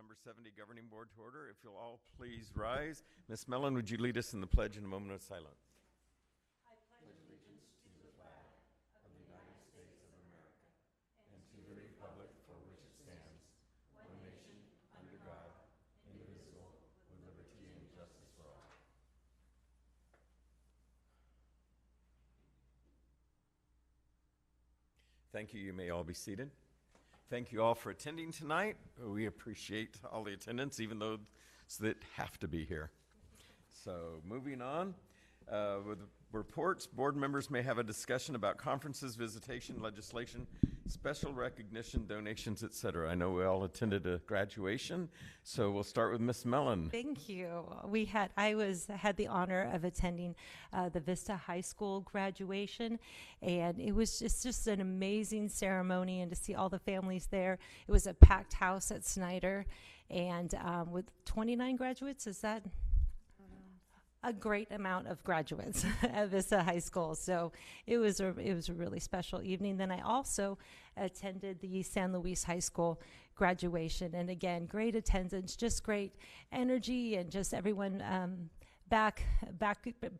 Number 70 Governing Board to order. If you'll all please rise. Ms. Mellon, would you lead us in the pledge in a moment of silence? I pledge allegiance to the flag of the United States of America and to the republic for which it stands, one nation, under God, indivisible, with liberty and justice for all. Thank you. You may all be seated. Thank you all for attending tonight. We appreciate all the attendance, even those that have to be here. So moving on with reports, board members may have a discussion about conferences, visitation, legislation, special recognition, donations, etc. I know we all attended a graduation, so we'll start with Ms. Mellon. Thank you. I had the honor of attending the Vista High School graduation, and it was just an amazing ceremony, and to see all the families there. It was a packed house at Snyder, and with 29 graduates, is that? A great amount of graduates at Vista High School. So it was a really special evening. Then I also attended the San Luis High School graduation. And again, great attendance, just great energy, and just everyone back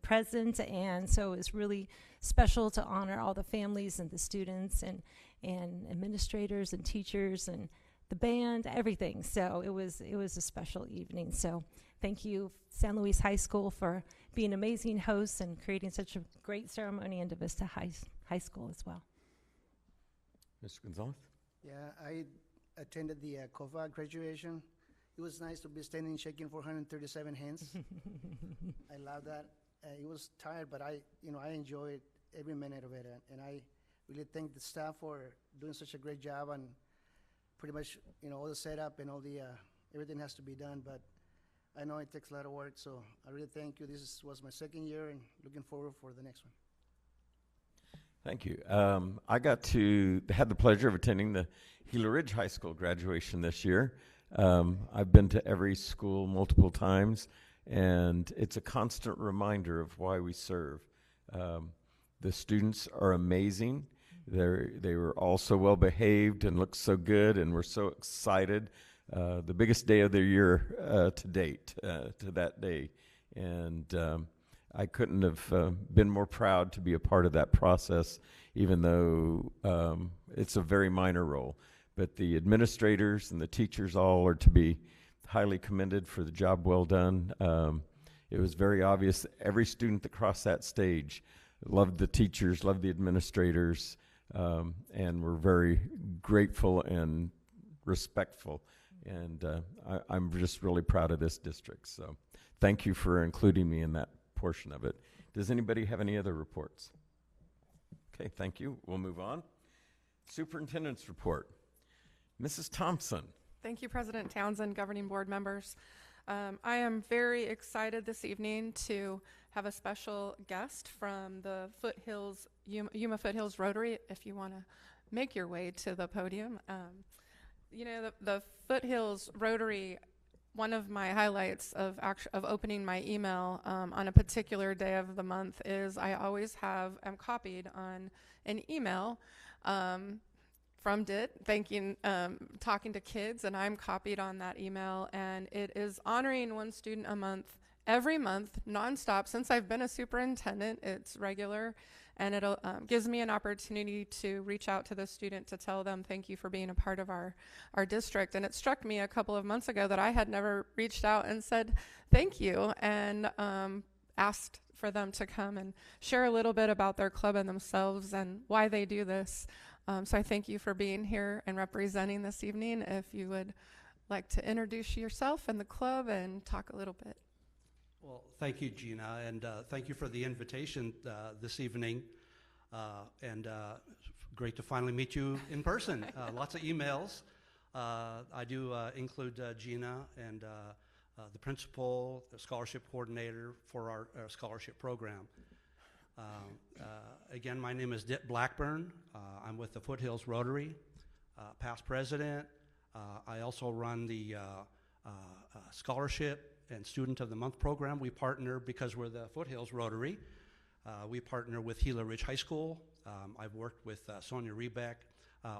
present. And so it was really special to honor all the families and the students and administrators and teachers and the band, everything. So it was a special evening. So thank you, San Luis High School, for being amazing hosts and creating such a great ceremony into Vista High School as well. Mr. Gonzalez? Yeah, I attended the COVA graduation. It was nice to be standing shaking 437 hands. I love that. It was tired, but I enjoyed every minute of it, and I really thank the staff for doing such a great job on pretty much all the setup and all the everything has to be done, but I know it takes a lot of work, so I really thank you. This was my second year, and looking forward for the next one. Thank you. I had the pleasure of attending the Gila Ridge High School graduation this year. I've been to every school multiple times, and it's a constant reminder of why we serve. The students are amazing. They were all so well behaved and looked so good, and we're so excited. The biggest day of the year to date, to that day. And I couldn't have been more proud to be a part of that process, even though it's a very minor role. But the administrators and the teachers all are to be highly commended for the job well done. It was very obvious that every student that crossed that stage loved the teachers, loved the administrators, and were very grateful and respectful. And I'm just really proud of this district. So thank you for including me in that portion of it. Does anybody have any other reports? Okay, thank you. We'll move on. Superintendents Report. Mrs. Thompson. Thank you, President Townsend, Governing Board members. I am very excited this evening to have a special guest from the Foothills, Yuma Foothills Rotary, if you want to make your way to the podium. The Foothills Rotary, one of my highlights of opening my email on a particular day of the month is I always am copied on an email from DIT, talking to kids, and I'm copied on that email, and it is honoring one student a month, every month, nonstop. Since I've been a superintendent, it's regular, and it gives me an opportunity to reach out to the student to tell them thank you for being a part of our district. And it struck me a couple of months ago that I had never reached out and said thank you, and asked for them to come and share a little bit about their club and themselves and why they do this. So I thank you for being here and representing this evening. If you would like to introduce yourself and the club and talk a little bit. Well, thank you, Gina, and thank you for the invitation this evening. Great to finally meet you in person. Lots of emails. I do include Gina and the principal, the scholarship coordinator for our scholarship program. Again, my name is Dit Blackburn. I'm with the Foothills Rotary, past president. I also run the scholarship and Student of the Month program. We partner, because we're the Foothills Rotary, we partner with Gila Ridge High School. I've worked with Sonia Rebeck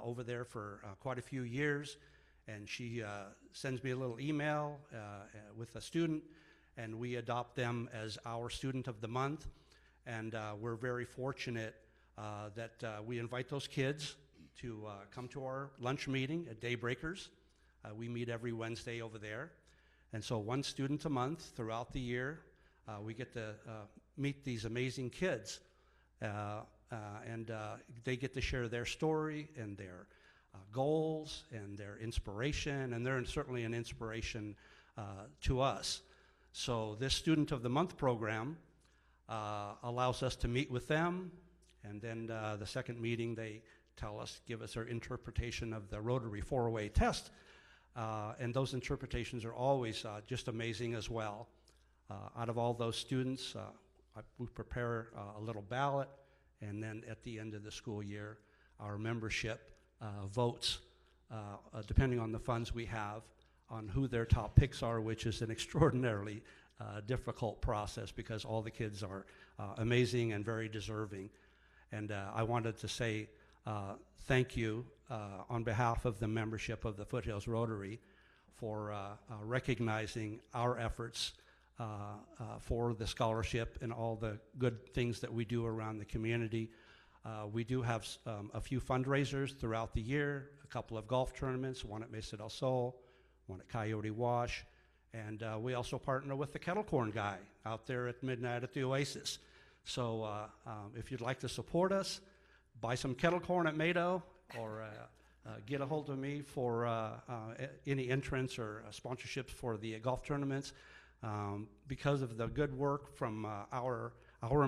over there for quite a few years, and she sends me a little email with a student, and we adopt them as our student of the month. And we're very fortunate that we invite those kids to come to our lunch meeting at Daybreakers. We meet every Wednesday over there. And so one student a month throughout the year, we get to meet these amazing kids. And they get to share their story and their goals and their inspiration, and they're certainly an inspiration to us. So this Student of the Month program allows us to meet with them, and then the second meeting they give us their interpretation of the Rotary 4-way test, and those interpretations are always just amazing as well. Out of all those students, we prepare a little ballot, and then at the end of the school year, our membership votes, depending on the funds we have, on who their top picks are, which is an extraordinarily difficult process because all the kids are amazing and very deserving. And I wanted to say thank you on behalf of the membership of the Foothills Rotary for recognizing our efforts for the scholarship and all the good things that we do around the community. We do have a few fundraisers throughout the year, a couple of golf tournaments, one at Mesa del Sol, one at Coyote Wash, and we also partner with the Kettle Corn guy out there at midnight at the Oasis. So if you'd like to support us, buy some kettle corn at Mado, or get a hold of me for any entrance or sponsorships for the golf tournaments. Because of the good work from our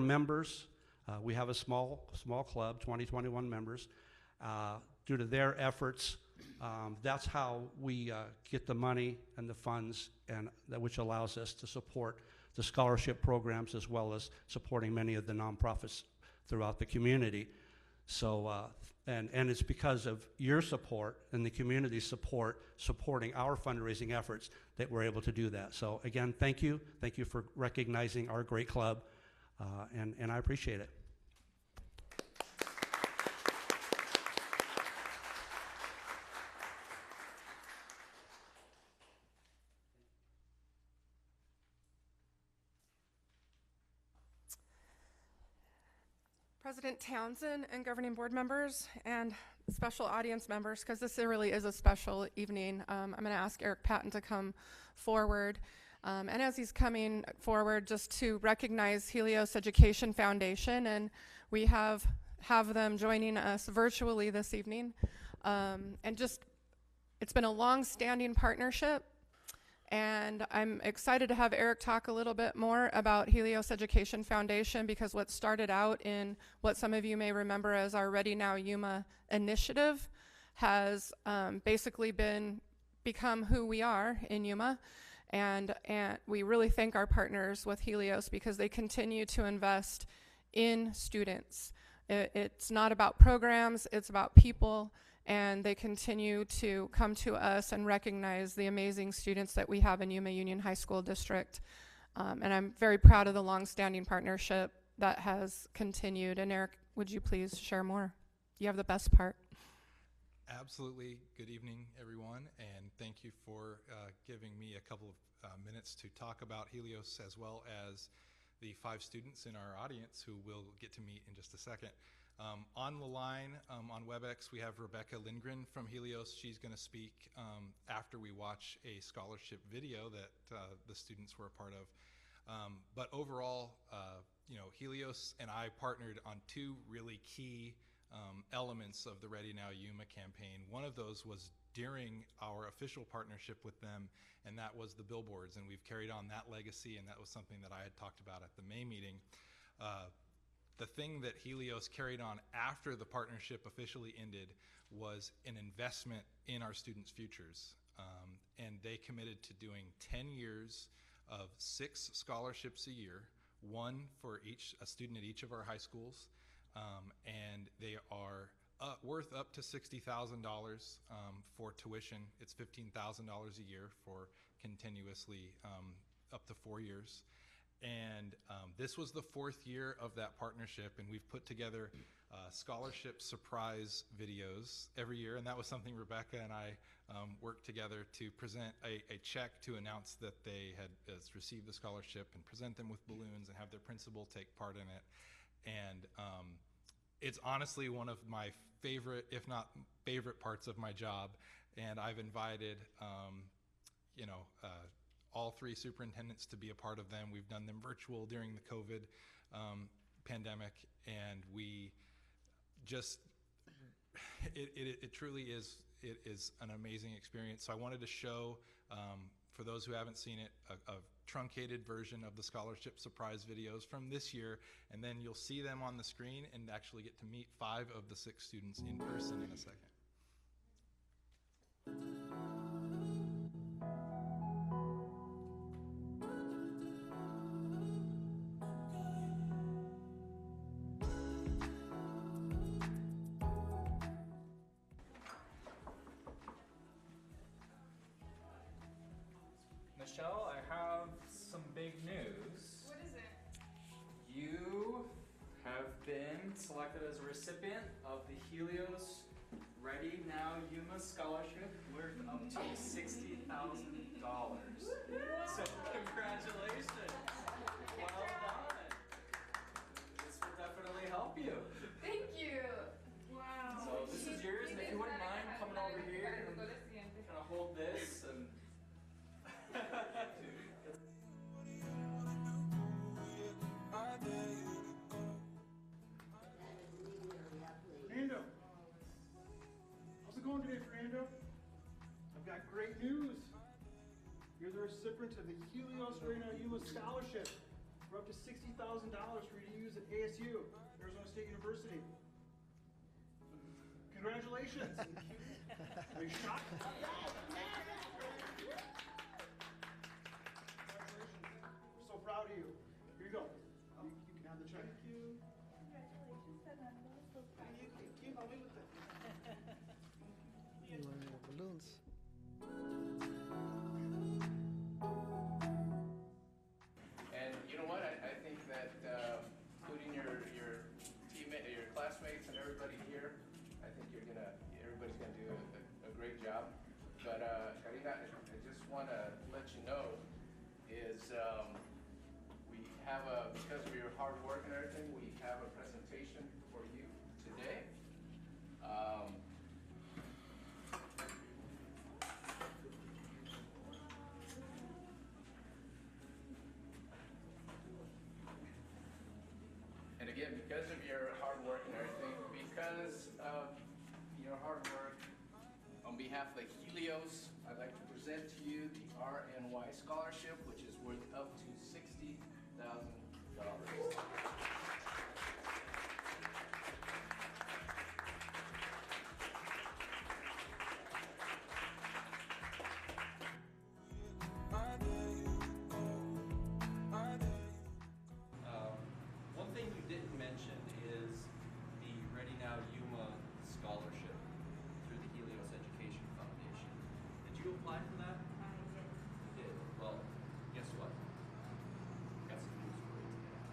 members, we have a small club, 21 members. Due to their efforts, that's how we get the money and the funds, and which allows us to support the scholarship programs as well as supporting many of the nonprofits throughout the community. So, and it's because of your support and the community's support supporting our fundraising efforts that we're able to do that. So again, thank you. Thank you for recognizing our great club, and I appreciate it. President Townsend and governing board members and special audience members, because this really is a special evening. I'm going to ask Eric Patton to come forward. And as he's coming forward, just to recognize Helios Education Foundation, and we have them joining us virtually this evening. And just, it's been a long-standing partnership. And I'm excited to have Eric talk a little bit more about Helios Education Foundation, because what started out in what some of you may remember as our Ready Now Yuma initiative has basically become who we are in Yuma. And we really thank our partners with Helios because they continue to invest in students. It's not about programs, it's about people. And they continue to come to us and recognize the amazing students that we have in Yuma Union High School District. And I'm very proud of the long-standing partnership that has continued. And Eric, would you please share more? You have the best part. Absolutely. Good evening, everyone, and thank you for giving me a couple of minutes to talk about Helios, as well as the 5 students in our audience who we'll get to meet in just a second. On the line on WebEx, we have Rebecca Lindgren from Helios. She's going to speak after we watch a scholarship video that the students were a part of. But overall, Helios and I partnered on 2 really key elements of the Ready Now Yuma campaign. One of those was during our official partnership with them, and that was the billboards. And we've carried on that legacy, and that was something that I had talked about at the May meeting. The thing that Helios carried on after the partnership officially ended was an investment in our students' futures. And they committed to doing 10 years of 6 scholarships a year, 1 for a student at each of our high schools. And they are worth up to $60,000 for tuition. It's $15,000 a year for continuously up to 4 years. And this was the 4th year of that partnership, and we've put together scholarship surprise videos every year, and that was something Rebecca and I worked together to present a check to announce that they had received the scholarship and present them with balloons and have their principal take part in it. And it's honestly one of my favorite, if not favorite, parts of my job. And I've invited, all 3 superintendents to be a part of them. We've done them virtual during the COVID pandemic, and we just, it truly is, it is an amazing experience. So I wanted to show, for those who haven't seen it, a truncated version of the scholarship surprise videos from this year, and then you'll see them on the screen and actually get to meet 5 of the 6 students in person in a second. Michelle, I have some big news. What is it? You have been selected as a recipient of the Helios Ready Now Yuma Scholarship worth up to $60,000. So congratulations. Well done. This will definitely help you. Thank you. Wow. So this is yours, and if you wouldn't mind coming over here and kind of hold this and Fernando, how's it going today, Fernando? I've got great news. You're the recipient of the Helios Right Now Yuma Scholarship for up to $60,000 for you to use at ASU, Arizona State University. Congratulations. Are you shocked? Congratulations. We're so proud of you. Here you go. You can have the check. Thank you. Congratulations, Fernando. So proud. You help me with that. You want the balloons? And you know what? I think that including your teammate, your classmates, and everybody here, I think everybody's gonna do a great job. But Karina, I just want to let you know is we have because of your hard work and everything, we have a presentation for you today. And again, because of your hard work and everything, because of your hard work, on behalf of the Helios, I'd like to present to you the RNY Scholarship, which is worth up to $60,000. One thing you didn't mention is the Ready Now Yuma Scholarship through the Helios Education Foundation. Did you apply for that? I did. You did. Well, guess what? Got some news for you today.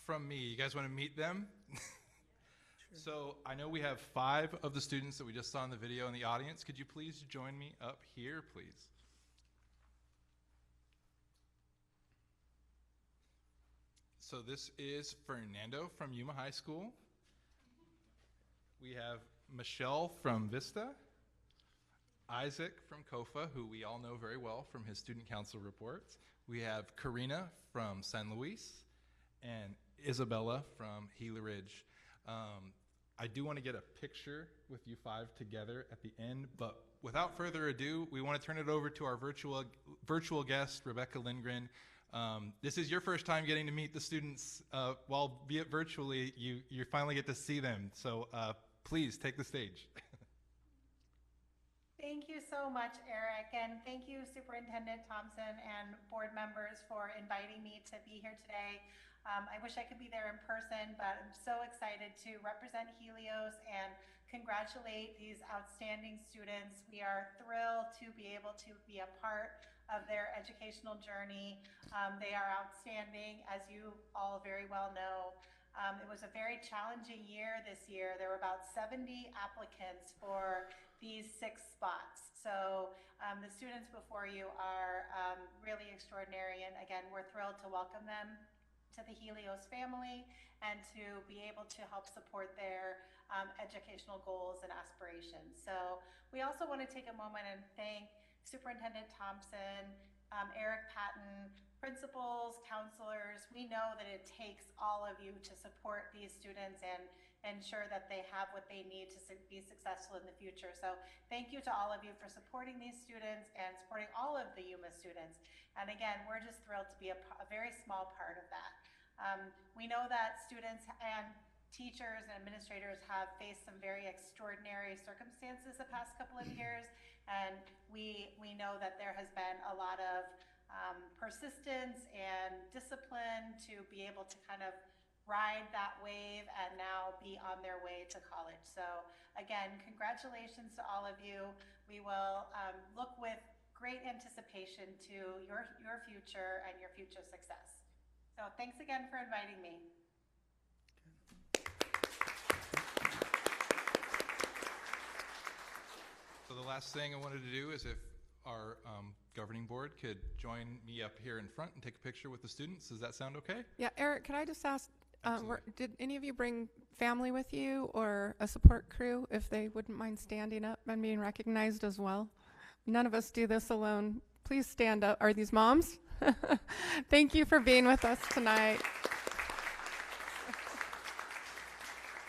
from me. You guys want to meet them? So I know we have 5 of the students that we just saw in the video in the audience. Could you please join me up here, please? So this is Fernando from Yuma High School. We have Michelle from Vista, Isaac from COFA, who we all know very well from his student council reports. We have Karina from San Luis, and Isabella from Gila Ridge. I do want to get a picture with you 5 together at the end, but without further ado, we want to turn it over to our virtual guest, Rebecca Lindgren. This is your first time getting to meet the students, while be it virtually, you finally get to see them. So please take the stage. Thank you so much, Eric, and thank you, Superintendent Thompson and board members, for inviting me to be here today. I wish I could be there in person, but I'm so excited to represent Helios and congratulate these outstanding students. We are thrilled to be able to be a part of their educational journey. They are outstanding, as you all very well know. It was a very challenging year this year. There were about 70 applicants for these 6 spots. So the students before you are really extraordinary, and again, we're thrilled to welcome them to the Helios family and to be able to help support their educational goals and aspirations. So we also want to take a moment and thank Superintendent Thompson, Eric Patton, principals, counselors. We know that it takes all of you to support these students and ensure that they have what they need to be successful in the future. So thank you to all of you for supporting these students and supporting all of the Yuma students. And again, we're just thrilled to be a very small part of that. We know that students and teachers and administrators have faced some very extraordinary circumstances the past couple of years, and we know that there has been a lot of persistence and discipline to be able to kind of ride that wave and now be on their way to college. So again, congratulations to all of you. We will look with great anticipation to your future and your future success. So thanks again for inviting me. So the last thing I wanted to do is if our governing board could join me up here in front and take a picture with the students. Does that sound okay? Yeah, Eric, could I just ask, did any of you bring family with you or a support crew, if they wouldn't mind standing up and being recognized as well? None of us do this alone. Please stand up. Are these moms? Thank you for being with us tonight.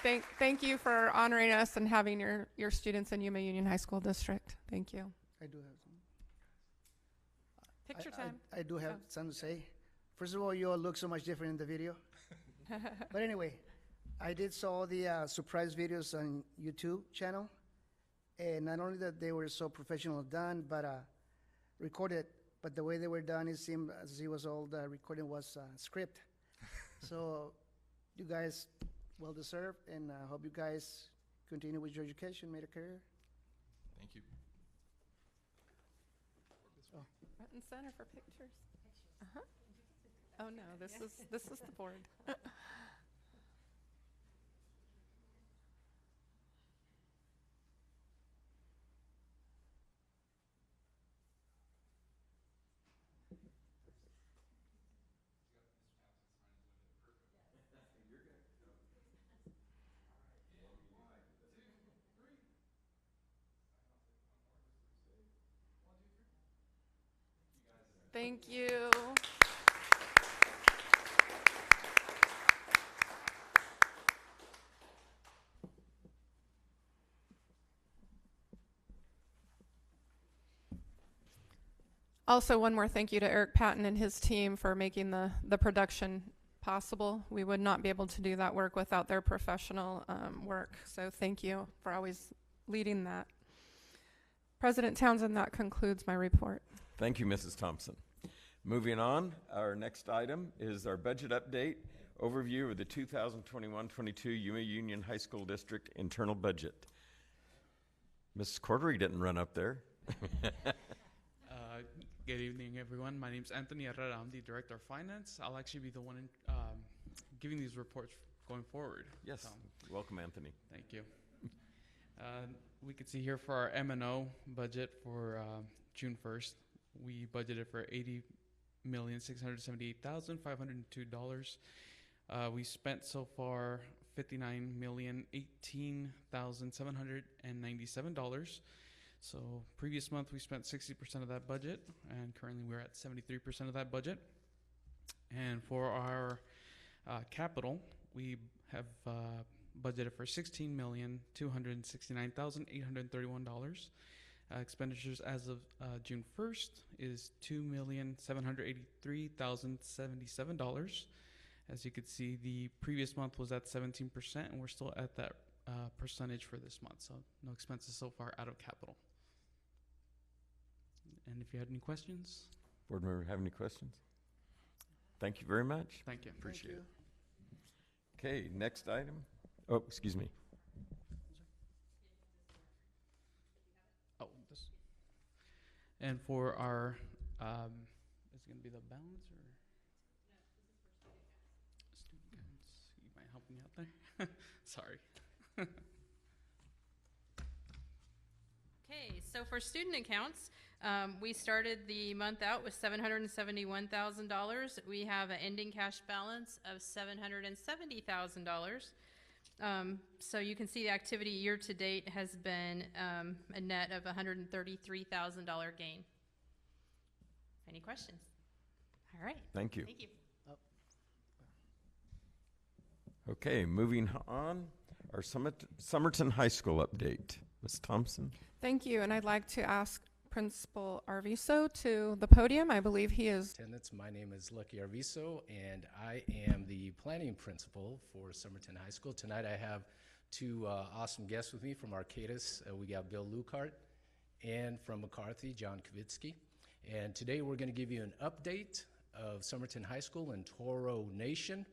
Thank you for honoring us and having your students in Yuma Union High School District. Thank you. I do have some. Picture time. I do have something to say. First of all, you all look so much different in the video. But anyway, I did saw the surprise videos on YouTube channel. And not only that they were so professional done, but recorded, but the way they were done, it seemed as it was all the recording was script. So you guys well deserved, and I hope you guys continue with your education, make a career. Thank you. Front and center for pictures. Uh-huh. Oh no, this is the board. Thank you. Also, one more thank you to Eric Patton and his team for making the production possible. We would not be able to do that work without their professional work. So thank you for always leading that. President Townsend, that concludes my report. Thank you, Mrs. Thompson. Moving on, our next item is our budget update, overview of the 2021-22 Yuma Union High School District internal budget. Mrs. Cordery didn't run up there. Good evening, everyone. My name is Anthony Herrera. I'm the Director of Finance. I'll actually be the one giving these reports going forward. Yes, welcome, Anthony. Thank you. We can see here for our M&O budget for June 1st, we budgeted for $80,678,502. We spent so far $59,018,797. So previous month we spent 60% of that budget, and currently we're at 73% of that budget. And for our capital, we have budgeted for $16,269,831. Expenditures as of June 1st is $2,783,077. As you can see, the previous month was at 17%, and we're still at that percentage for this month. So no expenses so far out of capital. And if you had any questions? Board member have any questions? Thank you very much. Thank you. Appreciate it. Okay, next item. Oh, excuse me. Oh, this. And for our, is it going to be the balance or? Student accounts. You might help me out there. Sorry. Okay, so for student accounts, we started the month out with $771,000. We have an ending cash balance of $770,000. So you can see the activity year to date has been a net of $133,000 gain. Any questions? All right. Thank you. Thank you. Okay, moving on. Our Summerton High School update. Ms. Thompson. Thank you, and I'd like to ask Principal Arviso to the podium. I believe he is. Attendants, my name is Lucky Arviso, and I am the planning principal for Somerton High School. Tonight I have two awesome guests with me from Arcadis. We got Bill Lucart, and from McCarthy, John Kavitsky. And today we're going to give you an update of Somerton High School and Toro Nation.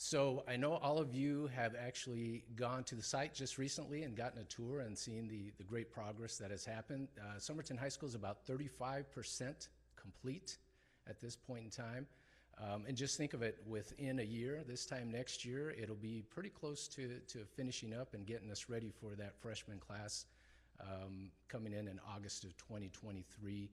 So I know all of you have actually gone to the site just recently and gotten a tour and seen the great progress that has happened. Somerton High School is about 35% complete at this point in time. And just think of it, within a year, this time next year, it'll be pretty close to finishing up and getting us ready for that freshman class coming in August of 2023.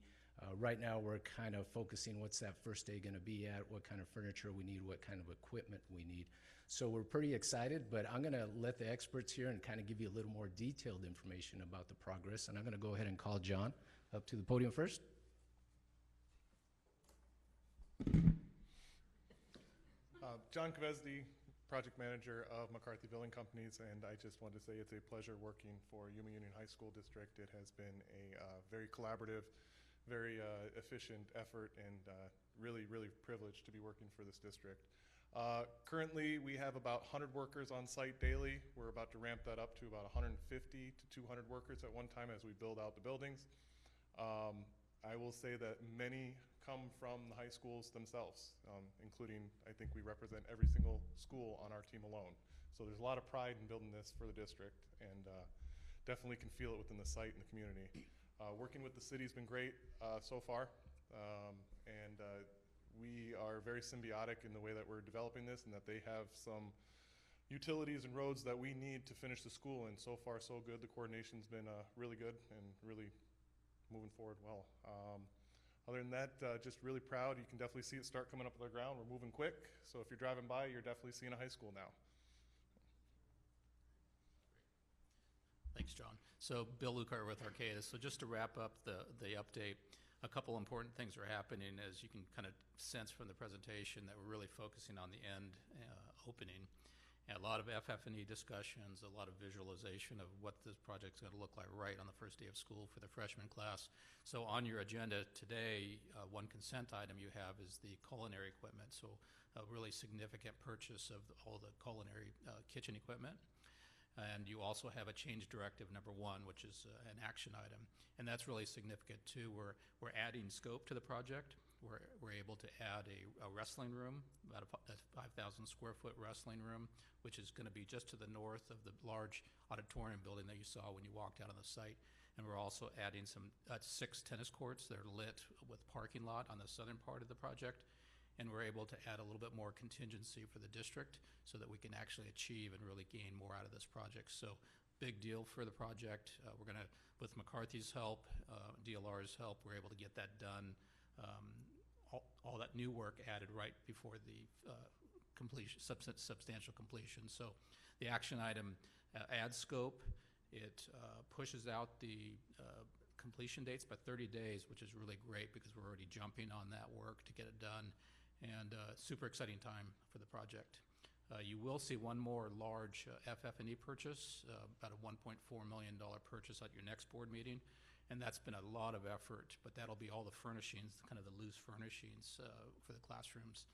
Right now, we're kind of focusing what's that first day going to be at, what kind of furniture we need, what kind of equipment we need. So we're pretty excited, but I'm going to let the experts here and kind of give you a little more detailed information about the progress. And I'm going to go ahead and call John up to the podium first. John Kavitsky, project manager of McCarthy Building Companies, and I just wanted to say it's a pleasure working for Yuma Union High School District. It has been a very collaborative, very efficient effort, and really privileged to be working for this district. Currently, we have about 100 workers on site daily. We're about to ramp that up to about 150 to 200 workers at one time as we build out the buildings. I will say that many come from the high schools themselves, including, I think we represent every single school on our team alone. So there's a lot of pride in building this for the district, and definitely can feel it within the site and the community. Working with the city has been great so far, and we are very symbiotic in the way that we're developing this, and that they have some utilities and roads that we need to finish the school, and so far so good. The coordination's been really good and really moving forward well. Other than that, just really proud. You can definitely see it start coming up with the ground. We're moving quick, so if you're driving by, you're definitely seeing a high school now. Thanks, John. So Bill Lucart with Arcadis. So just to wrap up the update, a couple important things are happening, as you can kind of sense from the presentation, that we're really focusing on the end opening. And a lot of FF&E discussions, a lot of visualization of what this project's going to look like right on the first day of school for the freshman class. So on your agenda today, one consent item you have is the culinary equipment. So a really significant purchase of all the culinary kitchen equipment. And you also have a change directive number 1, which is an action item. And that's really significant too. We're adding scope to the project. We're able to add a wrestling room, about a 5,000 square foot wrestling room, which is going to be just to the north of the large auditorium building that you saw when you walked out on the site. And we're also adding some 6 tennis courts that are lit with parking lot on the southern part of the project. and we're able to add a little bit more contingency for the district so that we can actually achieve and really gain more out of this project. So big deal for the project. We're going to, with McCarthy's help, DLR's help, we're able to get that done. All that new work added right before the completion, substantial completion. So the action item adds scope. It pushes out the completion dates by 30 days, which is really great because we're already jumping on that work to get it done. And super exciting time for the project. You will see one more large FF&E purchase, about a $1.4 million purchase at your next board meeting. And that's been a lot of effort, but that'll be all the furnishings, kind of the loose furnishings for the classrooms.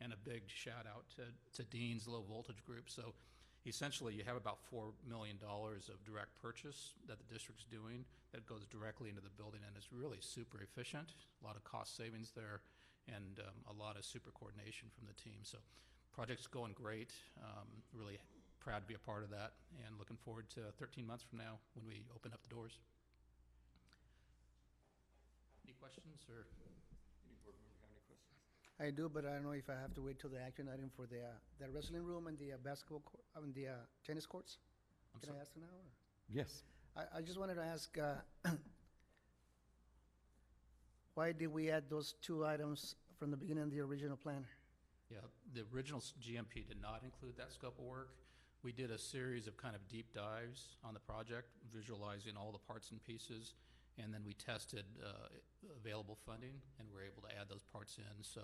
And a big shout out to Dean's Low Voltage Group. So essentially you have about $4 million of direct purchase that the district's doing that goes directly into the building, and it's really super efficient. A lot of cost savings there, and a lot of super coordination from the team. So project's going great. Really proud to be a part of that, and looking forward to 13 months from now when we open up the doors. Any questions, or any board member have any questions? I do, but I don't know if I have to wait till the action item for the wrestling room and the basketball court, the tennis courts. Can I ask now? Or? Yes. I just wanted to ask, why did we add those two items from the beginning of the original plan? Yeah, the original GMP did not include that scope of work. We did a series of kind of deep dives on the project, visualizing all the parts and pieces, and then we tested available funding, and we're able to add those parts in. So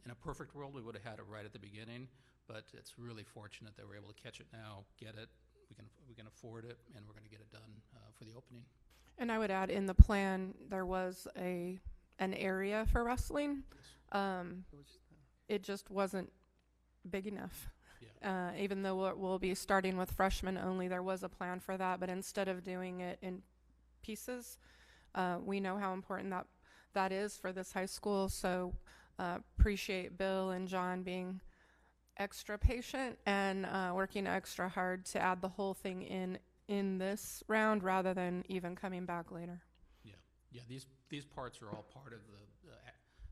in a perfect world, we would have had it right at the beginning, but it's really fortunate that we're able to catch it now, get it, we can afford it, and we're going to get it done for the opening. And I would add, in the plan, there was an area for wrestling. It just wasn't big enough. Yeah. Even though we'll be starting with freshmen only, there was a plan for that, but instead of doing it in pieces, we know how important that is for this high school. So appreciate Bill and John being extra patient and working extra hard to add the whole thing in this round rather than even coming back later. Yeah. These parts are all part of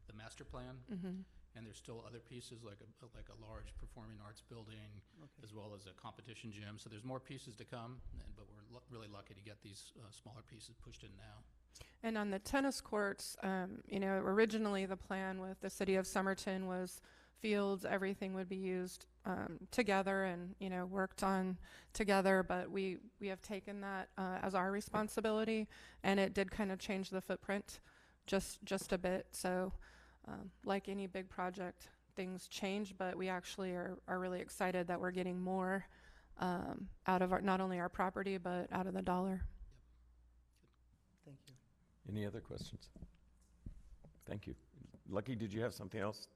the master plan. Mm-hmm. And there's still other pieces like a large performing arts building, as well as a competition gym. So there's more pieces to come, but we're really lucky to get these smaller pieces pushed in now. And on the tennis courts, originally the plan with the city of Somerton was fields, everything would be used together and, worked on together. But we have taken that as our responsibility, and it did kind of change the footprint just a bit. So like any big project, things change, but we actually are really excited that we're getting more out of not only our property, but out of the dollar. Thank you. Any other questions? Thank you. Lucky, did you have something else?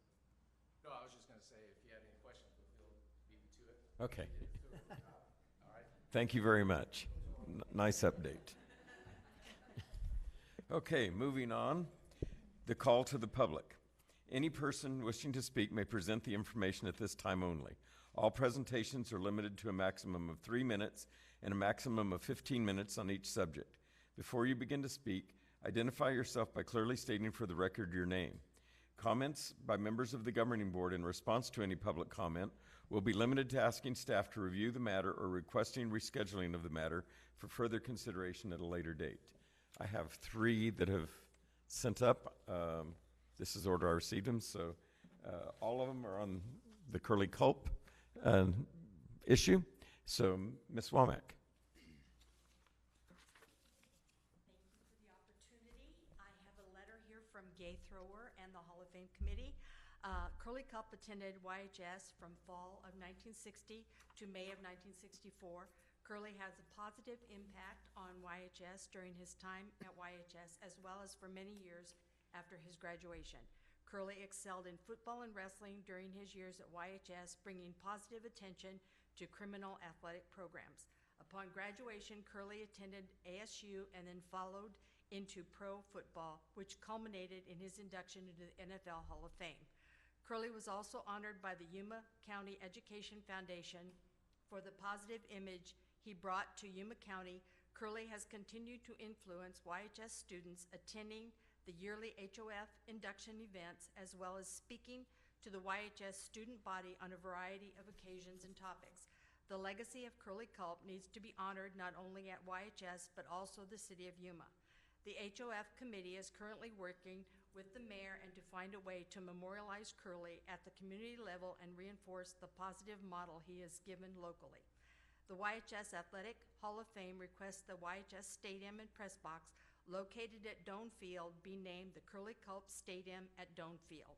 No, I was just going to say, if you had any questions, we'll beat you to it. Okay. All right. Thank you very much. Nice update. Okay, moving on. The call to the public. Any person wishing to speak may present the information at this time only. All presentations are limited to a maximum of 3 minutes and a maximum of 15 minutes on each subject. Before you begin to speak, identify yourself by clearly stating for the record your name. Comments by members of the governing board in response to any public comment will be limited to asking staff to review the matter or requesting rescheduling of the matter for further consideration at a later date. I have 3 that have sent up. This is order I received them, so all of them are on the Curly Culp issue. So, Ms. Womack. Thank you for the opportunity. I have a letter here from Gay Thrower and the Hall of Fame Committee. Curly Culp attended YHS from fall of 1960 to May of 1964. Curly has a positive impact on YHS during his time at YHS, as well as for many years after his graduation. Curly excelled in football and wrestling during his years at YHS, bringing positive attention to criminal athletic programs. Upon graduation, Curly attended ASU and then followed into pro football, which culminated in his induction into the NFL Hall of Fame. Curly was also honored by the Yuma County Education Foundation for the positive image he brought to Yuma County. Curly has continued to influence YHS students attending the yearly HOF induction events, as well as speaking to the YHS student body on a variety of occasions and topics. The legacy of Curly Culp needs to be honored not only at YHS, but also the city of Yuma. The HOF committee is currently working with the mayor and to find a way to memorialize Curly at the community level and reinforce the positive model he has given locally. The YHS Athletic Hall of Fame requests the YHS Stadium and Press Box located at Doan Field be named the Curly Culp Stadium at Doan Field.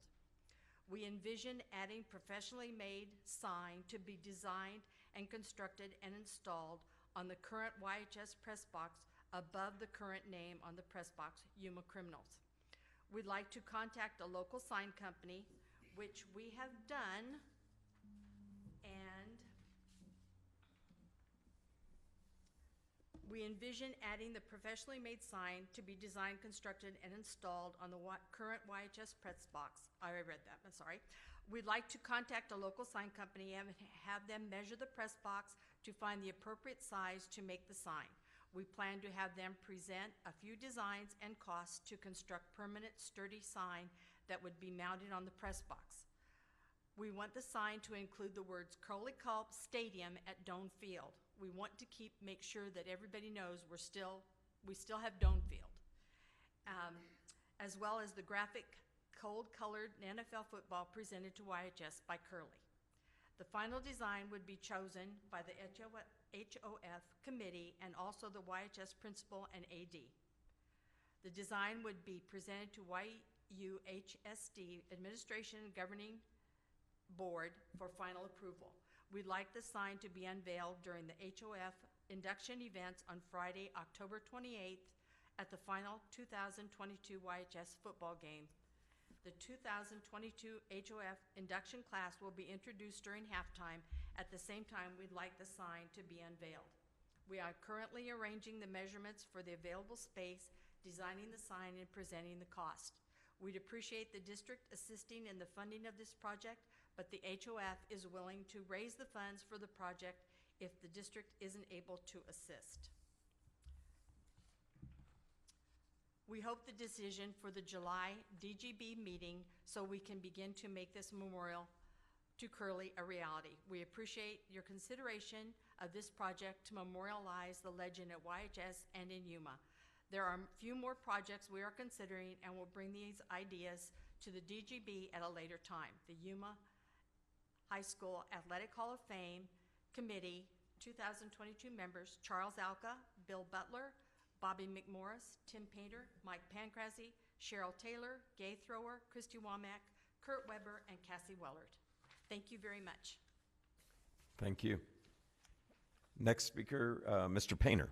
We envision adding professionally made sign to be designed and constructed and installed on the current YHS press box above the current name on the press box, Yuma Criminals. We'd like to contact a local sign company, which we have done, and we envision adding the professionally made sign to be designed, constructed, and installed on the current YHS press box. I read that, I'm sorry. We'd like to contact a local sign company and have them measure the press box to find the appropriate size to make the sign. We plan to have them present a few designs and costs to construct permanent, sturdy sign that would be mounted on the press box. We want the sign to include the words Curly Culp Stadium at Doan Field. We want to make sure that everybody knows we still have Doan Field, as well as the graphic cold-colored NFL football presented to YHS by Curly. The final design would be chosen by the HOF committee and also the YHS principal and AD. The design would be presented to YUHSD Administration and Governing Board for final approval. We'd like the sign to be unveiled during the HOF induction events on Friday, October 28th at the final 2022 YHS football game. The 2022 HOF induction class will be introduced during halftime. At the same time, we'd like the sign to be unveiled. We are currently arranging the measurements for the available space, designing the sign, and presenting the cost. We'd appreciate the district assisting in the funding of this project, but the HOF is willing to raise the funds for the project if the district isn't able to assist. We hope the decision for the July DGB meeting so we can begin to make this memorial to Curly a reality. We appreciate your consideration of this project to memorialize the legend at YHS and in Yuma. There are a few more projects we are considering and will bring these ideas to the DGB at a later time. The Yuma High School Athletic Hall of Fame Committee 2022 members, Charles Alka, Bill Butler, Bobby McMorris, Tim Painter, Mike Pancrazy, Cheryl Taylor, Gay Thrower, Christy Womack, Kurt Weber, and Cassie Wellard. Thank you very much. Thank you. Next speaker, Mr. Painter.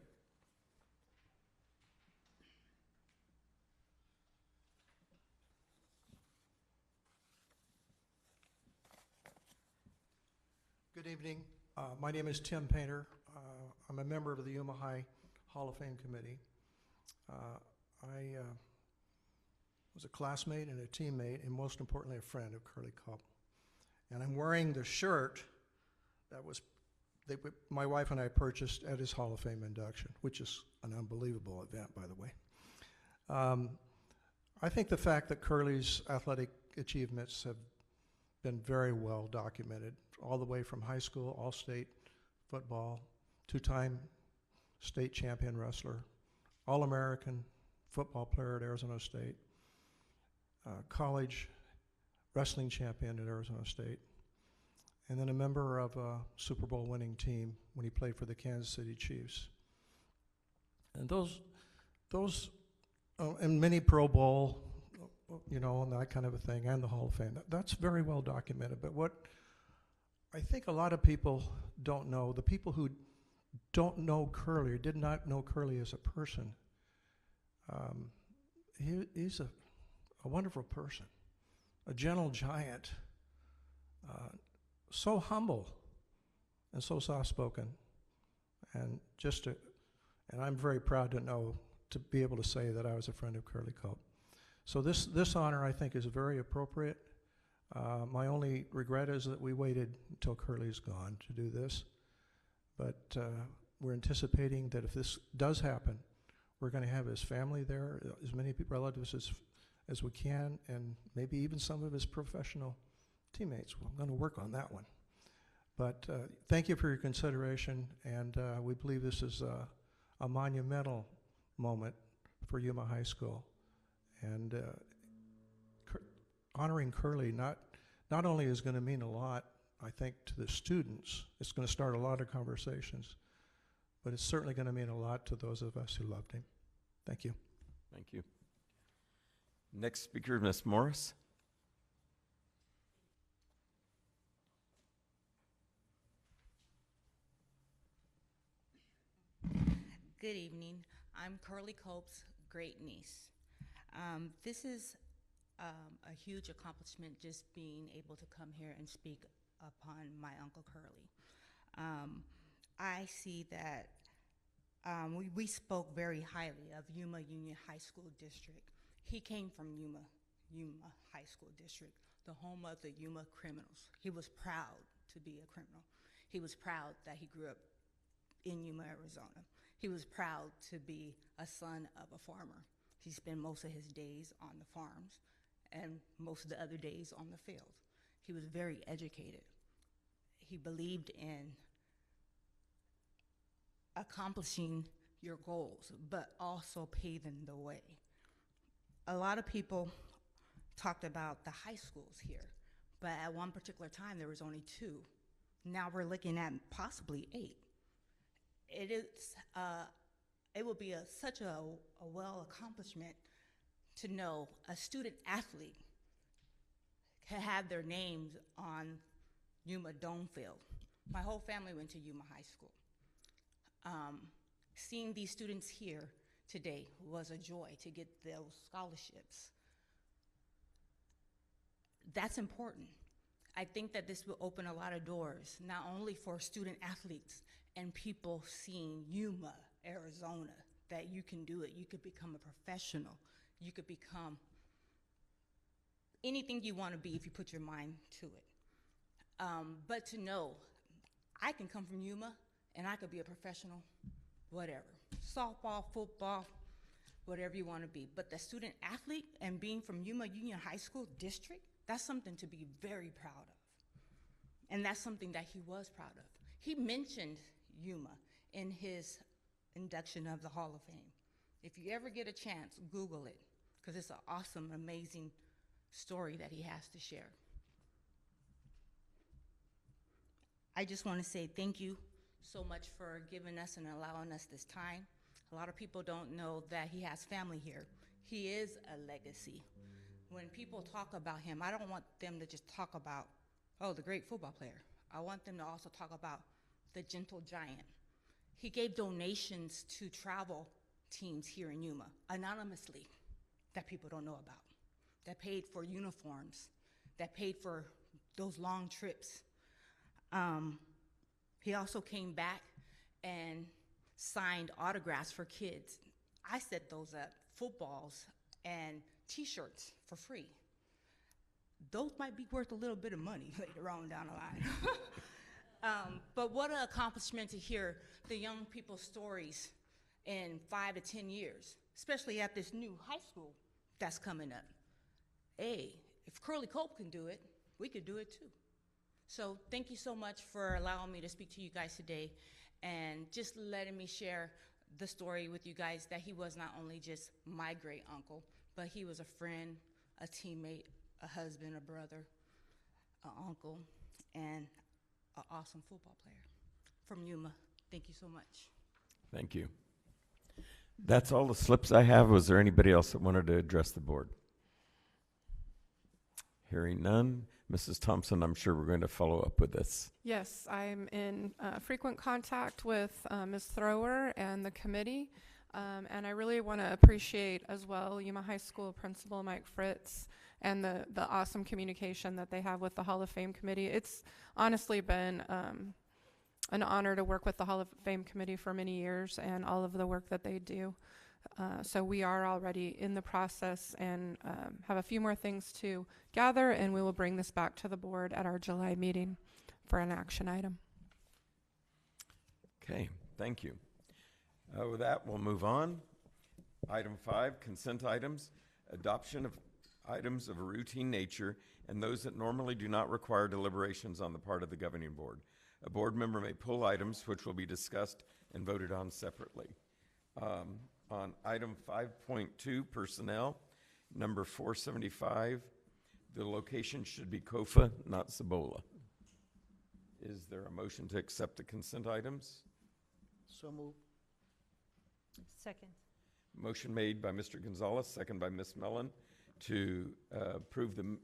Good evening. My name is Tim Painter. I'm a member of the Yuma High Hall of Fame Committee. I was a classmate and a teammate, and most importantly, a friend of Curly Culp. And I'm wearing the shirt that my wife and I purchased at his Hall of Fame induction, which is an unbelievable event, by the way. I think the fact that Curly's athletic achievements have been very well documented, all the way from high school, all-state football, two-time state champion wrestler, All-American football player at Arizona State, college wrestling champion at Arizona State, and then a member of a Super Bowl winning team when he played for the Kansas City Chiefs. And and many Pro Bowl, and that kind of a thing, and the Hall of Fame. That's very well documented. But what I think a lot of people don't know, the people who don't know Curly or did not know Curly as a person, he's a wonderful person, a gentle giant, so humble and so soft-spoken, and I'm very proud to be able to say that I was a friend of Curly Culp. So this honor, I think, is very appropriate. My only regret is that we waited until Curly's gone to do this, but we're anticipating that if this does happen, We're going to have his family there, as many relatives as we can, and maybe even some of his professional teammates. Well, I'm going to work on that one. But thank you for your consideration, and we believe this is a monumental moment for Yuma High School. And honoring Curly not only is going to mean a lot, I think, to the students, it's going to start a lot of conversations, but it's certainly going to mean a lot to those of us who loved him. Thank you. Thank you. Next speaker, Ms. Morris. Good evening. I'm Curly Cope's great niece. This is a huge accomplishment, just being able to come here and speak upon my Uncle Curly. I see that we spoke very highly of Yuma Union High School District. He came from Yuma High School District, the home of the Yuma criminals. He was proud to be a criminal. He was proud that he grew up in Yuma, Arizona. He was proud to be a son of a farmer. He spent most of his days on the farms and most of the other days on the field. He was very educated. He believed in accomplishing your goals, but also paving the way. A lot of people talked about the high schools here, but at one particular time there was only 2. Now we're looking at possibly 8. It will be such a well accomplishment to know a student athlete can have their names on Yuma Dome Field. My whole family went to Yuma High School. Seeing these students here today was a joy to get those scholarships. That's important. I think that this will open a lot of doors, not only for student athletes and people seeing Yuma, Arizona, that you can do it. You could become a professional. You could become anything you want to be if you put your mind to it. But to know I can come from Yuma and I could be a professional, whatever. Softball, football, whatever you want to be. But the student athlete and being from Yuma Union High School District, that's something to be very proud of. And that's something that he was proud of. He mentioned Yuma in his induction of the Hall of Fame. If you ever get a chance, Google it, because it's an awesome, amazing story that he has to share. I just want to say thank you so much for giving us and allowing us this time. A lot of people don't know that he has family here. He is a legacy. When people talk about him, I don't want them to just talk about, oh, the great football player. I want them to also talk about the gentle giant. He gave donations to travel teams here in Yuma, anonymously, that people don't know about, that paid for uniforms, that paid for those long trips. He also came back and signed autographs for kids. I set those up, footballs and t-shirts for free. Those might be worth a little bit of money later on down the line. But what an accomplishment to hear the young people's stories in 5 to 10 years, especially at this new high school that's coming up. Hey, if Curly Cope can do it, we could do it too. So thank you so much for allowing me to speak to you guys today and just letting me share the story with you guys that he was not only just my great uncle, but he was a friend, a teammate, a husband, a brother, an uncle, and an awesome football player from Yuma. Thank you so much. Thank you. That's all the slips I have. Was there anybody else that wanted to address the board? Hearing none. Mrs. Thompson, I'm sure we're going to follow up with this. Yes, I'm in frequent contact with Ms. Thrower and the committee, and I really want to appreciate as well Yuma High School Principal Mike Fritz and the awesome communication that they have with the Hall of Fame committee. It's honestly been an honor to work with the Hall of Fame committee for many years and all of the work that they do. So we are already in the process and have a few more things to gather, and we will bring this back to the board at our July meeting for an action item. Okay, thank you. With that, we'll move on. Item 5, consent items, adoption of items of a routine nature and those that normally do not require deliberations on the part of the governing board. A board member may pull items which will be discussed and voted on separately. On item 5.2, personnel, number 475, the location should be COFA, not Cibola. Is there a motion to accept the consent items? So moved. Second. Motion made by Mr. Gonzalez, second by Ms. Mellon, to approve the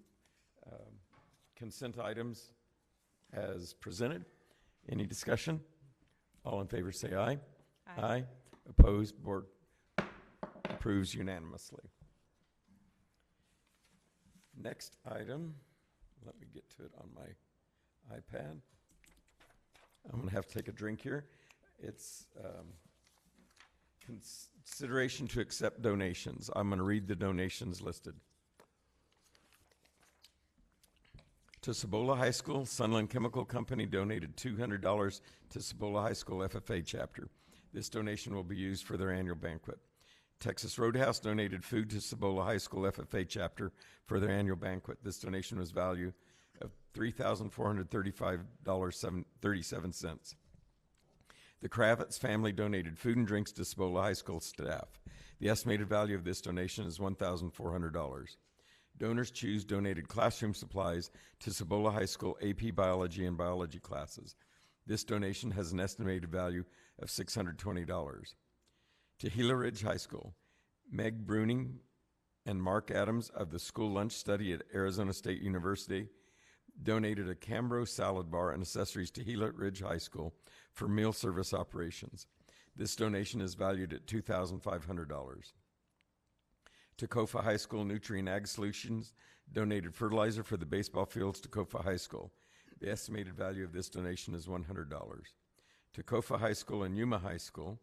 consent items as presented. Any discussion? All in favor say aye. Aye. Aye. Opposed? Board approves unanimously. Next item, let me get to it on my iPad. I'm going to have to take a drink here. It's consideration to accept donations. I'm going to read the donations listed. To Cibola High School, Sunland Chemical Company donated $200 to Cibola High School FFA chapter. This donation will be used for their annual banquet. Texas Roadhouse donated food to Cibola High School FFA chapter for their annual banquet. This donation was value of $3,435.37. The Kravitz family donated food and drinks to Cibola High School staff. The estimated value of this donation is $1,400. Donors Choose donated classroom supplies to Cibola High School AP Biology and Biology classes. This donation has an estimated value of $620. To Gila Ridge High School, Meg Bruning and Mark Adams of the School Lunch Study at Arizona State University donated a Cambro salad bar and accessories to Gila Ridge High School for meal service operations. This donation is valued at $2,500. To Kofa High School, Nutrient Ag Solutions donated fertilizer for the baseball fields to Kofa High School. The estimated value of this donation is $100. To Kofa High School and Yuma High School,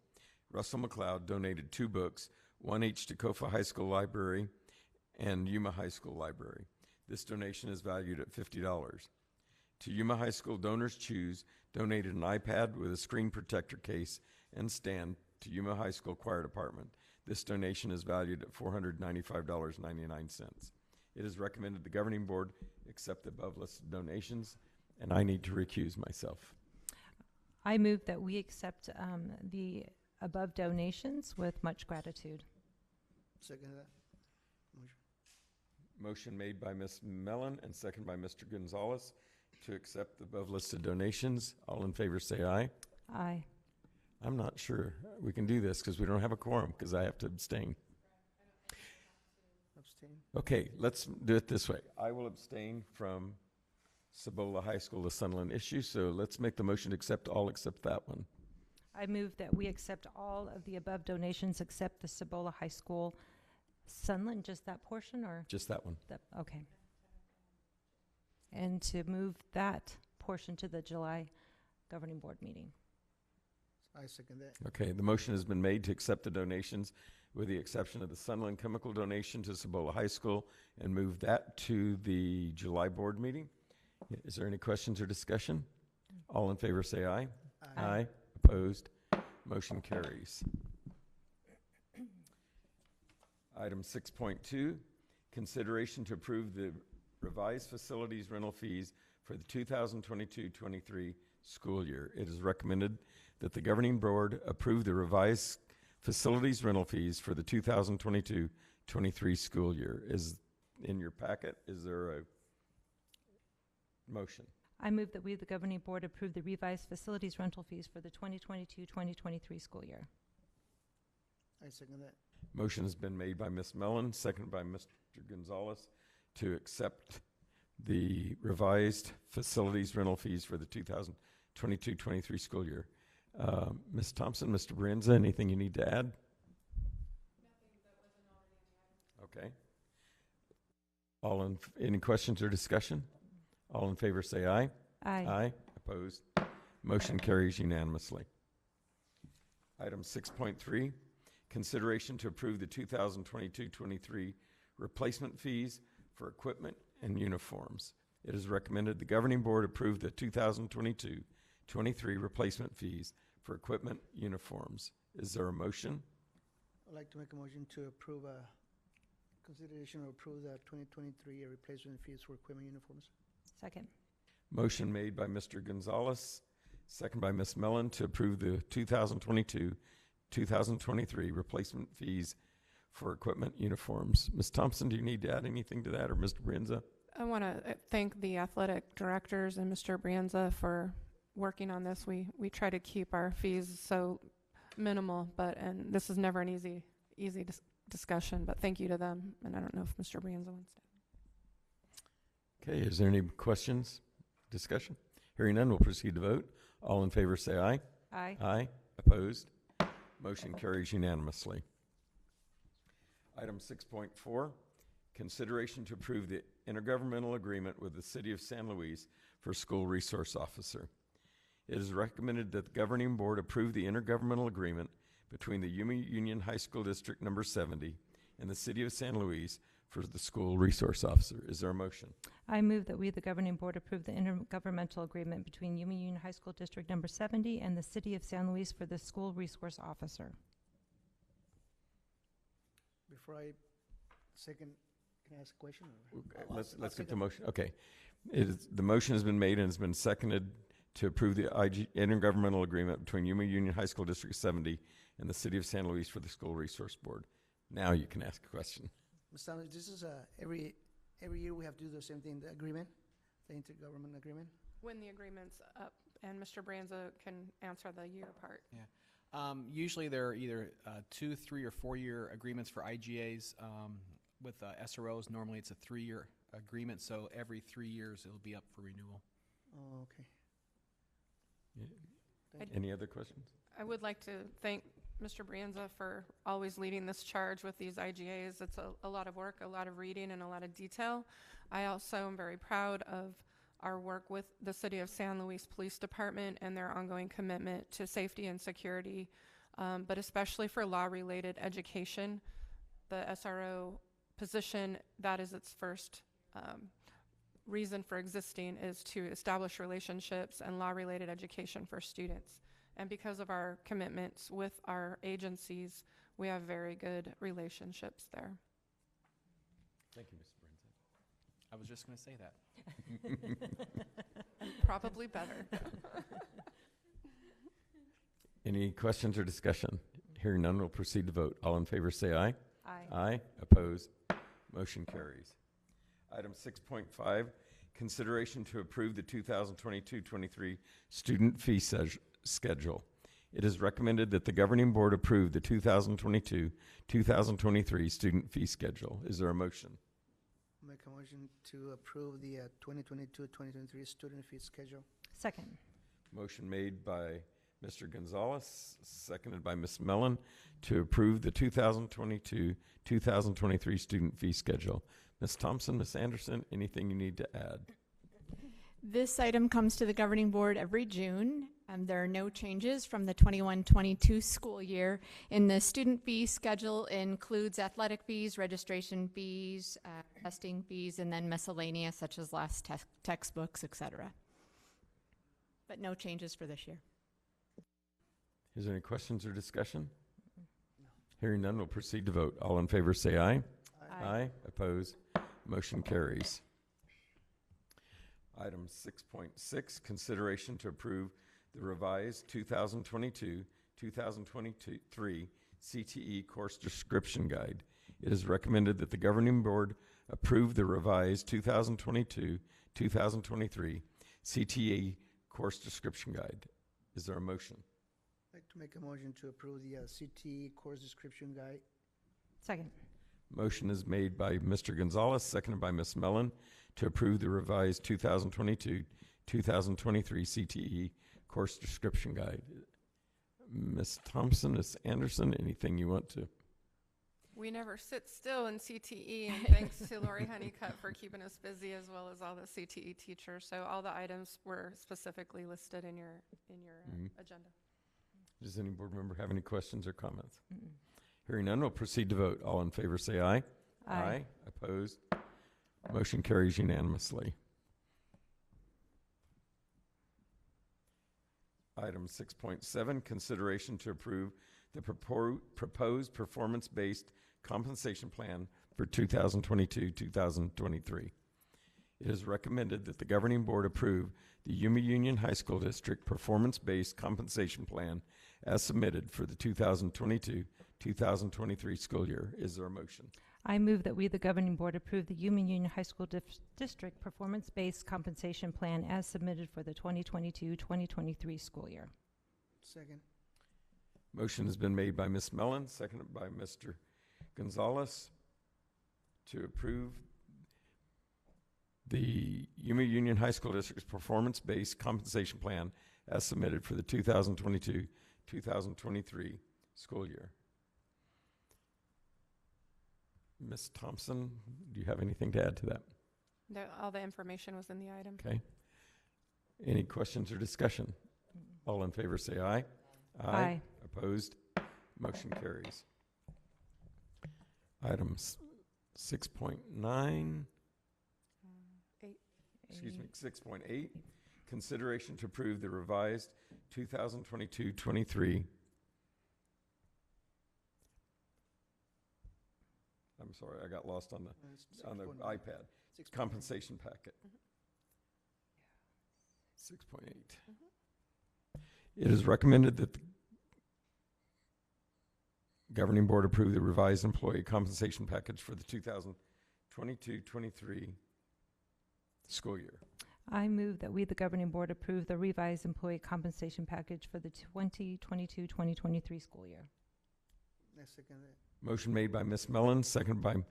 Russell McLeod donated 2 books, one each to Kofa High School Library and Yuma High School Library. This donation is valued at $50. To Yuma High School, Donors Choose donated an iPad with a screen protector case and stand to Yuma High School Choir Department. This donation is valued at $495.99. It is recommended the governing board accept the above listed donations, and I need to recuse myself. I move that we accept the above donations with much gratitude. Second that. Motion made by Ms. Mellon and second by Mr. Gonzalez to accept the above listed donations. All in favor say aye. Aye. I'm not sure we can do this because we don't have a quorum because I have to abstain. Abstain. Okay, let's do it this way. I will abstain from Cibola High School, the Sunland issue, so let's make the motion to accept all except that one. I move that we accept all of the above donations except the Cibola High School Sunland, just that portion, or? Just that one. Okay. And to move that portion to the July governing board meeting. I second that. Okay, the motion has been made to accept the donations with the exception of the Sunland Chemical donation to Cibola High School and move that to the July board meeting. Is there any questions or discussion? All in favor say aye. Aye. Aye. Opposed? Motion carries. Item 6.2, consideration to approve the revised facilities rental fees for the 2022-23 school year. It is recommended that the governing board approve the revised facilities rental fees for the 2022-23 school year. Is in your packet, is there a motion? I move that we, the governing board, approve the revised facilities rental fees for the 2022-2023 school year. I second that. Motion has been made by Ms. Mellon, seconded by Mr. Gonzalez to accept the revised facilities rental fees for the 2022-23 school year. Ms. Thompson, Mr. Brienza, anything you need to add? Nothing that wasn't already Okay. Any questions or discussion? All in favor say aye. Aye. Aye. Opposed? Motion carries unanimously. Item 6.3, consideration to approve the 2022-23 replacement fees for equipment and uniforms. It is recommended the governing board approve the 2022-23 replacement fees for equipment uniforms. Is there a motion? I'd like to make a motion to approve consideration or approve the 2023 replacement fees for equipment uniforms. Second. Motion made by Mr. Gonzalez, second by Ms. Mellon to approve the 2022-2023 replacement fees for equipment uniforms. Ms. Thompson, do you need to add anything to that, or Mr. Brienza? I want to thank the athletic directors and Mr. Brienza for working on this. We try to keep our fees so minimal, and this is never an easy discussion, but thank you to them. And I don't know if Mr. Brienza wants to. Okay, is there any questions, discussion? Hearing none, we'll proceed to vote. All in favor say aye. Aye. Aye. Opposed? Motion carries unanimously. Item 6.4, consideration to approve the intergovernmental agreement with the City of San Luis for school resource officer. It is recommended that the governing board approve the intergovernmental agreement between the Yuma Union High School District Number 70 and the City of San Luis for the school resource officer. Is there a motion? I move that we, the governing board, approve the intergovernmental agreement between Yuma Union High School District Number 70 and the City of San Luis for the school resource officer. Before I second, can I ask a question? Okay, let's get the motion. Okay. The motion has been made and has been seconded to approve the intergovernmental agreement between Yuma Union High School District 70 and the City of San Luis for the school resource board. Now you can ask a question. Ms. Thomas, this is every year we have to do the same thing, the agreement, the intergovernmental agreement? When the agreement's up, and Mr. Brienza can answer the year part. Yeah. Usually there are either 2, 3, or 4-year agreements for IGAs. With SROs, normally it's a 3-year agreement, so every 3 years it'll be up for renewal. Oh, okay. Any other questions? I would like to thank Mr. Brienza for always leading this charge with these IGAs. It's a lot of work, a lot of reading, and a lot of detail. I also am very proud of our work with the City of San Luis Police Department and their ongoing commitment to safety and security, but especially for law-related education. The SRO position, that is its first reason for existing, is to establish relationships and law-related education for students. And because of our commitments with our agencies, we have very good relationships there. Thank you, Mr. Brienza. I was just going to say that. Probably better. Any questions or discussion? Hearing none, we'll proceed to vote. All in favor say aye. Aye. Aye. Opposed? Motion carries. Item 6.5, consideration to approve the 2022-23 student fee schedule. It is recommended that the governing board approve the 2022-2023 student fee schedule. Is there a motion? Make a motion to approve the 2022-2023 student fee schedule. Second. Motion made by Mr. Gonzalez, seconded by Ms. Mellon, to approve the 2022-2023 student fee schedule. Ms. Thompson, Ms. Anderson, anything you need to add? This item comes to the governing board every June. There are no changes from the 21-22 school year. In the student fee schedule includes athletic fees, registration fees, testing fees, and then miscellaneous such as last textbooks, etc. But no changes for this year. Is there any questions or discussion? No. Hearing none, we'll proceed to vote. All in favor say aye. Aye. Aye. Opposed? Motion carries. Item 6.6, consideration to approve the revised 2022-2023 CTE course description guide. It is recommended that the governing board approve the revised 2022-2023 CTE course description guide. Is there a motion? I'd like to make a motion to approve the CTE course description guide. Second. Motion is made by Mr. Gonzalez, seconded by Ms. Mellon, to approve the revised 2022-2023 CTE course description guide. Ms. Thompson, Ms. Anderson, anything you want to? We never sit still in CTE, and thanks to Lori Honeycutt for keeping us busy, as well as all the CTE teachers. So all the items were specifically listed in your agenda. Does any board member have any questions or comments? Hearing none, we'll proceed to vote. All in favor say aye. Aye. Opposed? Motion carries unanimously. Item 6.7, consideration to approve the proposed performance-based compensation plan for 2022-2023. It is recommended that the governing board approve the Yuma Union High School District performance-based compensation plan as submitted for the 2022-2023 school year. Is there a motion? I move that we, the governing board, approve the Yuma Union High School District performance-based compensation plan as submitted for the 2022-2023 school year. Second. Motion has been made by Ms. Mellon, seconded by Mr. Gonzalez to approve the Yuma Union High School District's performance-based compensation plan as submitted for the 2022-2023 school year. Ms. Thompson, do you have anything to add to that? All the information was in the item. Okay. Any questions or discussion? All in favor say aye. Aye. Opposed? Motion carries. Items 6.9. 6.8, consideration to approve the revised 2022-23. I'm sorry, I got lost on the iPad. Compensation packet. 6.8. It is recommended that the governing board approve the revised employee compensation package for the 2022-23 school year. I move that we, the governing board, approve the revised employee compensation package for the 2022-2023 school year. I second that. Motion made by Ms. Mellon, seconded by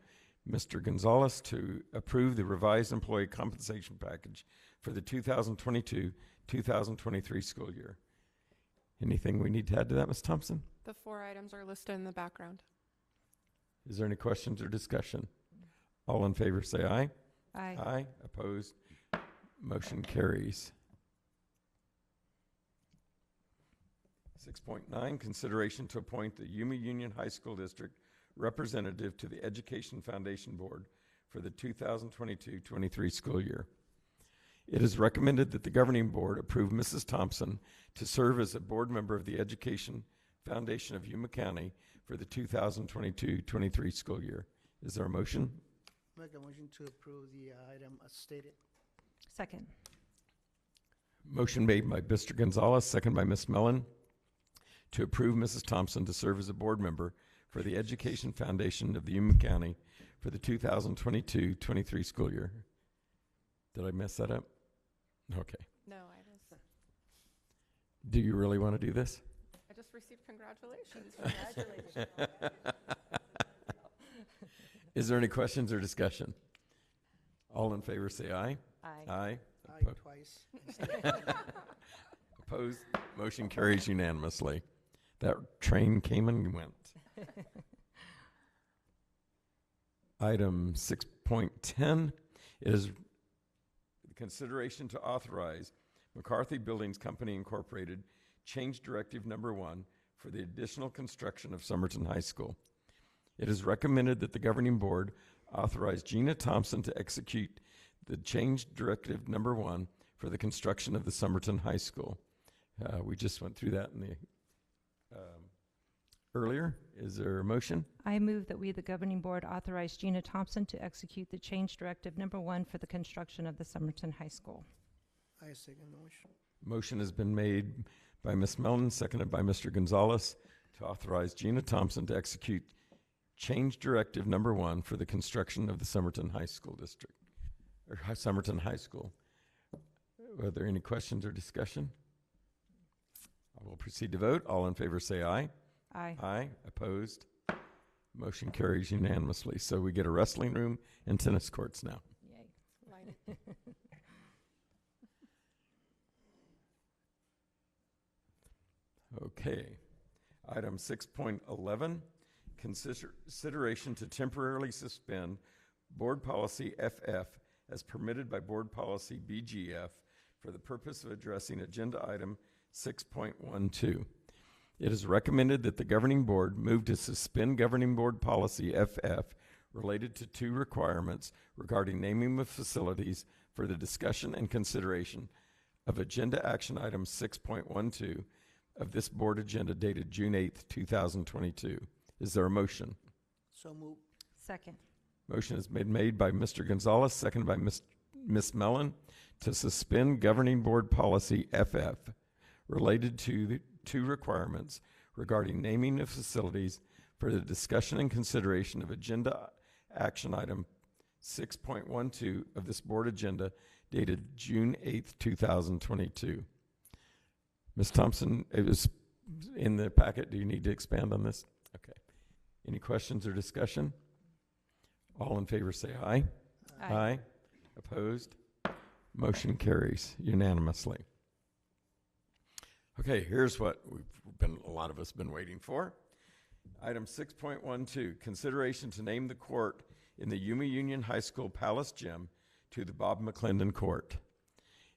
Mr. Gonzalez to approve the revised employee compensation package for the 2022-2023 school year. Anything we need to add to that, Ms. Thompson? The 4 items are listed in the background. Is there any questions or discussion? All in favor say aye. Aye. Aye. Opposed? Motion carries. 6.9, consideration to appoint the Yuma Union High School District representative to the Education Foundation Board for the 2022-23 school year. It is recommended that the governing board approve Mrs. Thompson to serve as a board member of the Education Foundation of Yuma County for the 2022-23 school year. Is there a motion? Make a motion to approve the item as stated. Second. Motion made by Mr. Gonzalez, second by Ms. Mellon, to approve Mrs. Thompson to serve as a board member for the Education Foundation of the Yuma County for the 2022-23 school year. Did I mess that up? Okay. No, I just Do you really want to do this? received congratulations. Congratulations. Is there any questions or discussion? All in favor say aye. Aye. Aye. Aye twice. Opposed? Motion carries unanimously. That train came and went. Item 6.10 is consideration to authorize McCarthy Buildings Company Incorporated change directive number 1 for the additional construction of Summerton High School. It is recommended that the governing board authorize Gina Thompson to execute the change directive number 1 for the construction of the Summerton High School. We just went through that in the earlier. Is there a motion? I move that we, the governing board, authorize Gina Thompson to execute the change directive number 1 for the construction of the Summerton High School. I second the motion. Motion has been made by Ms. Mellon, seconded by Mr. Gonzalez, to authorize Gina Thompson to execute change directive number 1 for the construction of the Summerton High School District, or Summerton High School. Are there any questions or discussion? I will proceed to vote. All in favor say aye. Aye. Aye. Opposed? Motion carries unanimously. So we get a wrestling room and tennis courts now. Yay. Okay. Item 6.11, consideration to temporarily suspend Board Policy FF as permitted by Board Policy BGF for the purpose of addressing Agenda Item 6.12. It is recommended that the Governing Board move to suspend Governing Board Policy FF related to 2 requirements regarding naming of facilities for the discussion and consideration of agenda action item 6.12 of this board agenda dated June 8th, 2022. Is there a motion? So moved. Second. Motion has been made by Mr. Gonzalez, seconded by Ms. Mellon, to suspend Governing Board Policy FF related to the two requirements regarding naming of facilities for the discussion and consideration of agenda action item 6.12 of this board agenda dated June 8th, 2022. Ms. Thompson, it was in the packet. Do you need to expand on this? Okay. Any questions or discussion? All in favor say aye. Aye. Aye. Opposed? Motion carries unanimously. Okay, here's what a lot of us been waiting for. Item 6.12, consideration to name the court in the Yuma Union High School Palace Gym to the Bob McClendon Court.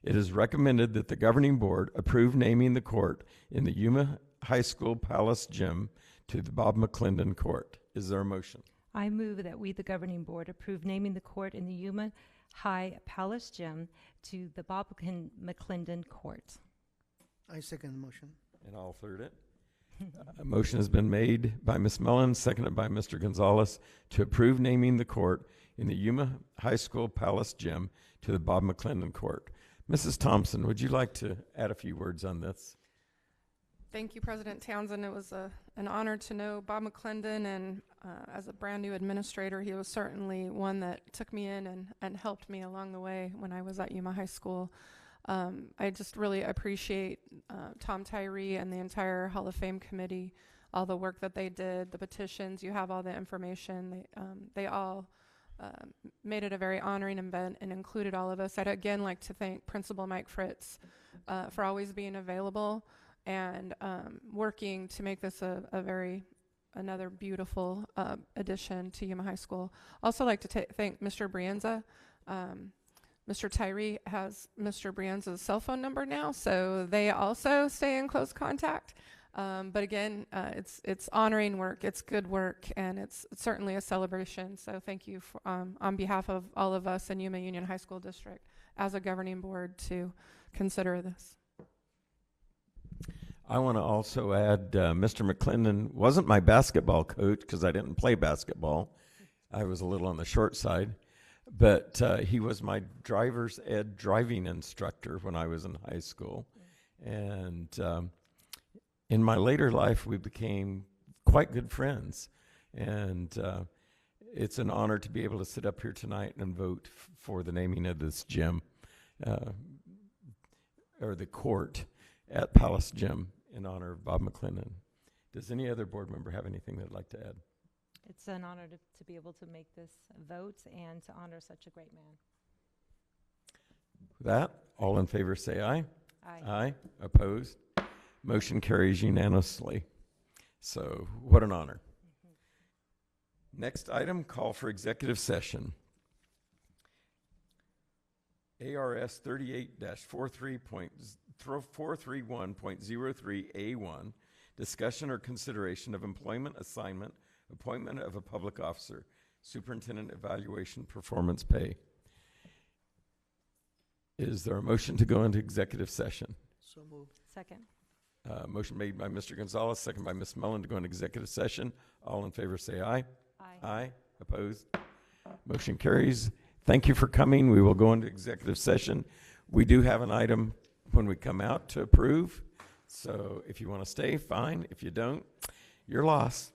It is recommended that the governing board approve naming the court in the Yuma High School Palace Gym to the Bob McClendon Court. Is there a motion? I move that we, the governing board, approve naming the court in the Yuma High Palace Gym to the Bob McClendon Court. I second the motion. And I'll third it. A motion has been made by Ms. Mellon, seconded by Mr. Gonzalez, to approve naming the court in the Yuma High School Palace Gym to the Bob McClendon Court. Mrs. Thompson, would you like to add a few words on this? Thank you, President Townsend. It was an honor to know Bob McClendon, and as a brand new administrator, he was certainly one that took me in and helped me along the way when I was at Yuma High School. I just really appreciate Tom Tyree and the entire Hall of Fame committee, all the work that they did, the petitions. You have all the information. They all made it a very honoring event and included all of us. I'd again like to thank Principal Mike Fritz for always being available and working to make this another beautiful addition to Yuma High School. Also like to thank Mr. Brienza. Mr. Tyree has Mr. Brienza's cell phone number now, so they also stay in close contact. But again, it's honoring work, it's good work, and it's certainly a celebration. So thank you for, on behalf of all of us in Yuma Union High School District as a governing board to consider this. I want to also add Mr. McClendon wasn't my basketball coach because I didn't play basketball. I was a little on the short side. But he was my driver's ed driving instructor when I was in high school. And in my later life, we became quite good friends. And it's an honor to be able to sit up here tonight and vote for the naming of this gym, or the court at Palace Gym in honor of Bob McClendon. Does any other board member have anything they'd like to add? It's an honor to be able to make this vote and to honor such a great man. With that, all in favor say aye. Aye. Aye. Opposed? Motion carries unanimously. So, what an honor. Next item, call for executive session. ARS 38-431.03A1, discussion or consideration of employment assignment, appointment of a public officer, superintendent evaluation, performance pay. Is there a motion to go into executive session? So moved. Second. Motion made by Mr. Gonzalez, second by Ms. Mellon to go into executive session. All in favor say aye. Aye. Aye. Opposed? Motion carries. Thank you for coming. We will go into executive session. We do have an item when we come out to approve. So if you want to stay, fine. If you don't, you're lost.